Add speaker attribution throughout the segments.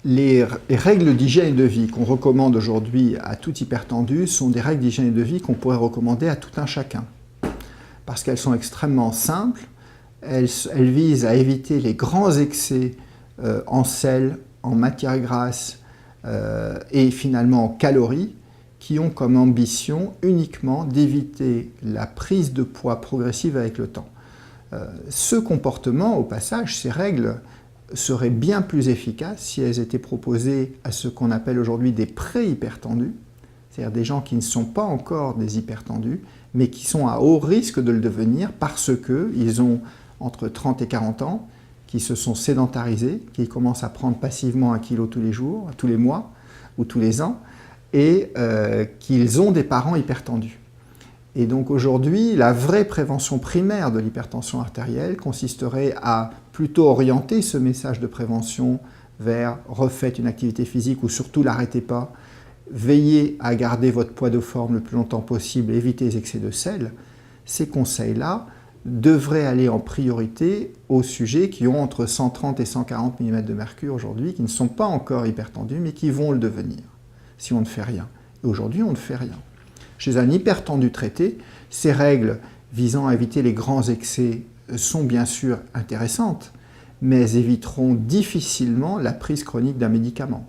Speaker 1: Les règles d'hygiène et de vie qu'on recommande aujourd'hui à tout hypertendu sont des règles d'hygiène et de vie qu'on pourrait recommander à tout un chacun. Parce qu'elles sont extrêmement simples, elles visent à éviter les grands excès en sel, en matières grasses et finalement en calories, qui ont comme ambition uniquement d'éviter la prise de poids progressive avec le temps. Ce comportement, au passage, ces règles, seraient bien plus efficaces si elles étaient proposées à ce qu'on appelle aujourd'hui des pré-hypertendus, c'est-à-dire des gens qui ne sont pas encore des hypertendus, mais qui sont à haut risque de le devenir parce qu'ils ont entre 30 et 40 ans, qui se sont sédentarisés, qui commencent à prendre passivement 1 kilo tous les jours, tous les mois ou tous les ans, et qu'ils ont des parents hypertendus. Et donc aujourd'hui, la vraie prévention primaire de l'hypertension artérielle consisterait à plutôt orienter ce message de prévention vers refaites une activité physique ou surtout l'arrêtez pas, veillez à garder votre poids de forme le plus longtemps possible, évitez les excès de sel. Ces conseils-là devraient aller en priorité aux sujets qui ont entre 130 et 140 mm de mercure aujourd'hui, qui ne sont pas encore hypertendus, mais qui vont le devenir si on ne fait rien. Et aujourd'hui, on ne fait rien. Chez un hypertendu traité, ces règles visant à éviter les grands excès sont bien sûr intéressantes, mais elles éviteront difficilement la prise chronique d'un médicament.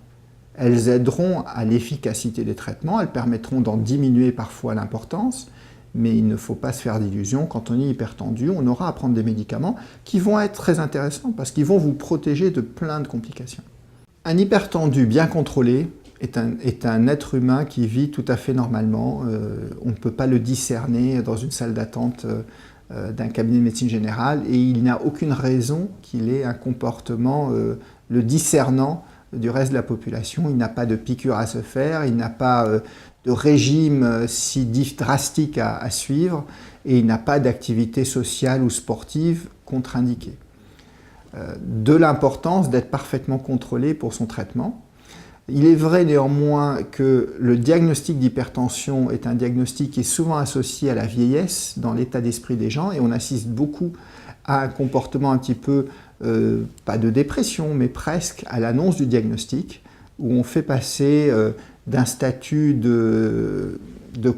Speaker 1: Elles aideront à l'efficacité des traitements, elles permettront d'en diminuer parfois l'importance, mais il ne faut pas se faire d'illusions. Quand on est hypertendu, on aura à prendre des médicaments qui vont être très intéressants parce qu'ils vont vous protéger de plein de complications. Un hypertendu bien contrôlé est un être humain qui vit tout à fait normalement. On ne peut pas le discerner dans une salle d'attente d'un cabinet de médecine générale et il n'y a aucune raison qu'il ait un comportement le discernant du reste de la population. Il n'a pas de piqûre à se faire, il n'a pas de régime si drastique à suivre et il n'a pas d'activité sociale ou sportive contre-indiquée. De l'importance d'être parfaitement contrôlé pour son traitement. Il est vrai néanmoins que le diagnostic d'hypertension est un diagnostic qui est souvent associé à la vieillesse dans l'état d'esprit des gens et on assiste beaucoup à un comportement un petit peu, pas de dépression, mais presque à l'annonce du diagnostic où on fait passer d'un statut de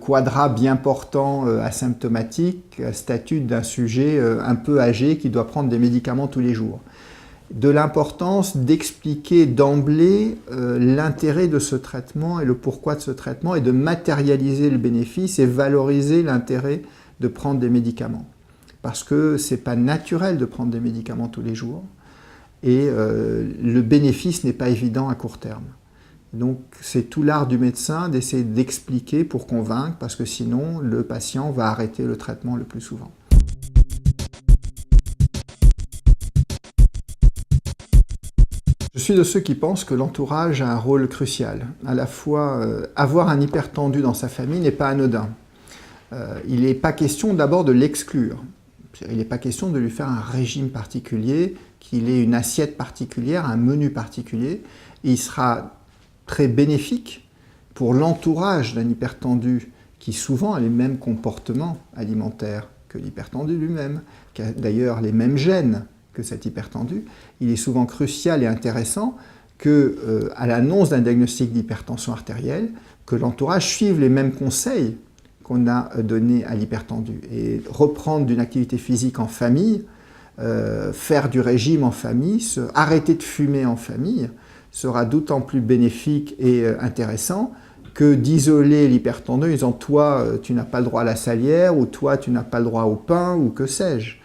Speaker 1: quadra bien portant asymptomatique à statut d'un sujet un peu âgé qui doit prendre des médicaments tous les jours. De l'importance d'expliquer d'emblée l'intérêt de ce traitement et le pourquoi de ce traitement et de matérialiser le bénéfice et valoriser l'intérêt de prendre des médicaments. Parce que ce n'est pas naturel de prendre des médicaments tous les jours et le bénéfice n'est pas évident à court terme. Donc c'est tout l'art du médecin d'essayer d'expliquer pour convaincre parce que sinon le patient va arrêter le traitement le plus souvent. Je suis de ceux qui pensent que l'entourage a un rôle crucial. À la fois, avoir un hypertendu dans sa famille n'est pas anodin. Il n'est pas question d'abord de l'exclure. Il n'est pas question de lui faire un régime particulier, qu'il ait une assiette particulière, un menu particulier. Et il sera très bénéfique pour l'entourage d'un hypertendu qui souvent a les mêmes comportements alimentaires que l'hypertendu lui-même, qui a d'ailleurs les mêmes gènes que cet hypertendu. Il est souvent crucial et intéressant que, à l'annonce d'un diagnostic d'hypertension artérielle, que l'entourage suive les mêmes conseils qu'on a donnés à l'hypertendu. Et reprendre d'une activité physique en famille, faire du régime en famille, arrêter de fumer en famille, sera d'autant plus bénéfique et intéressant que d'isoler l'hypertendu en disant « toi, tu n'as pas le droit à la salière » ou « toi, tu n'as pas le droit au pain » ou que sais-je.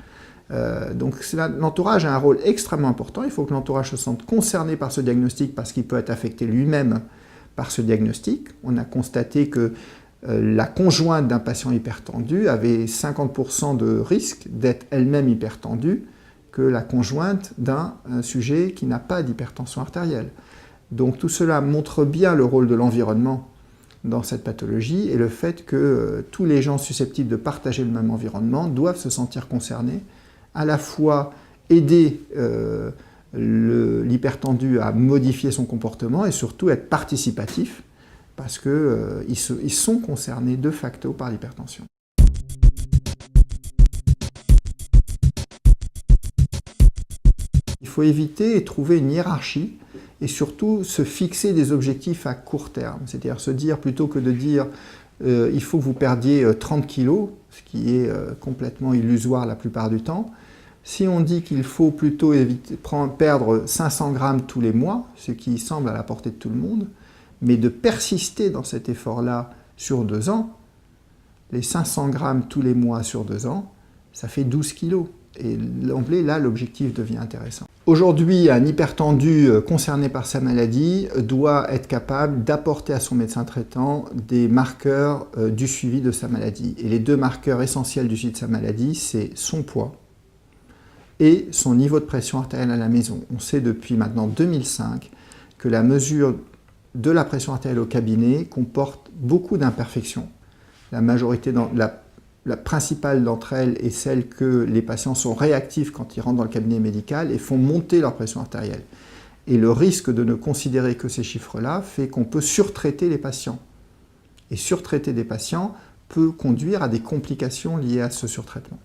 Speaker 1: Donc l'entourage a un rôle extrêmement important. Il faut que l'entourage se sente concerné par ce diagnostic parce qu'il peut être affecté lui-même par ce diagnostic. On a constaté que la conjointe d'un patient hypertendu avait 50% de risque d'être elle-même hypertendue que la conjointe d'un sujet qui n'a pas d'hypertension artérielle. Donc tout cela montre bien le rôle de l'environnement dans cette pathologie et le fait que tous les gens susceptibles de partager le même environnement doivent se sentir concernés, à la fois aider l'hypertendu à modifier son comportement et surtout être participatif parce qu'ils sont concernés de facto par l'hypertension. Il faut éviter et trouver une hiérarchie et surtout se fixer des objectifs à court terme. C'est-à-dire se dire, plutôt que de dire il faut que vous perdiez 30 kilos, ce qui est complètement illusoire la plupart du temps, si on dit qu'il faut plutôt perdre 500 grammes tous les mois, ce qui semble à la portée de tout le monde, mais de persister dans cet effort-là sur 2 ans, les 500 grammes tous les mois sur 2 ans, ça fait 12 kilos. Et d'emblée, là, l'objectif devient intéressant. Aujourd'hui, un hypertendu concerné par sa maladie doit être capable d'apporter à son médecin traitant des marqueurs du suivi de sa maladie. Et les 2 marqueurs essentiels du suivi de sa maladie, c'est son poids et son niveau de pression artérielle à la maison. On sait depuis maintenant 2005 que la mesure de la pression artérielle au cabinet comporte beaucoup d'imperfections. La principale d'entre elles est celle que les patients sont réactifs quand ils rentrent dans le cabinet médical et font monter leur pression artérielle. Et le risque de ne considérer que ces chiffres-là fait qu'on peut surtraiter les patients. Et surtraiter des patients peut conduire à des complications liées à ce surtraitement.